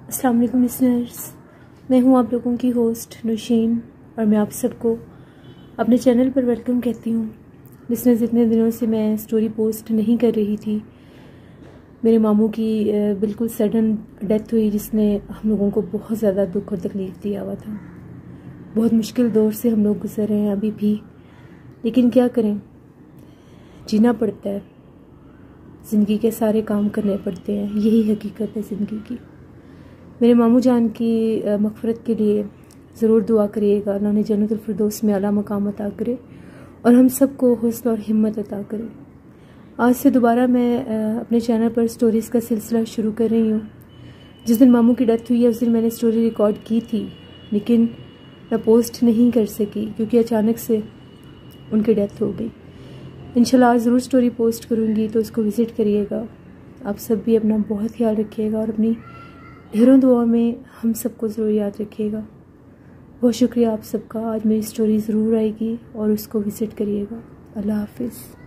अस्सलाम वालेकुम लिसनर्स, मैं हूं आप लोगों की होस्ट नौशीन और मैं आप सबको अपने चैनल पर वेलकम कहती हूं। लिसनर्स, इतने दिनों से मैं स्टोरी पोस्ट नहीं कर रही थी। मेरे मामू की बिल्कुल सडन डेथ हुई, जिसने हम लोगों को बहुत ज़्यादा दुख और तकलीफ़ दिया हुआ था। बहुत मुश्किल दौर से हम लोग गुजर रहे हैं अभी भी, लेकिन क्या करें, जीना पड़ता है। ज़िंदगी के सारे काम करने पड़ते हैं, यही हकीकत है ज़िंदगी की। मेरे मामू जान की मग़फ़िरत के लिए ज़रूर दुआ करिएगा। अल्लाह ने जन्नतुल फिरदौस में आला मकाम अता करे और हम सबको हौसला और हिम्मत अता करे। आज से दोबारा मैं अपने चैनल पर स्टोरीज़ का सिलसिला शुरू कर रही हूँ। जिस दिन मामू की डेथ हुई है उस दिन मैंने स्टोरी रिकॉर्ड की थी, लेकिन मैं पोस्ट नहीं कर सकी क्योंकि अचानक से उनकी डेथ हो गई। इंशाल्लाह आज ज़रूर स्टोरी पोस्ट करूँगी, तो उसको विज़िट करिएगा। आप सब भी अपना बहुत ख्याल रखिएगा और अपनी ढेरों दुआ में हम सबको ज़रूर याद रखिएगा। बहुत शुक्रिया आप सबका। आज मेरी स्टोरी ज़रूर आएगी और उसको विज़िट करिएगा। अल्लाह हाफ़िज़।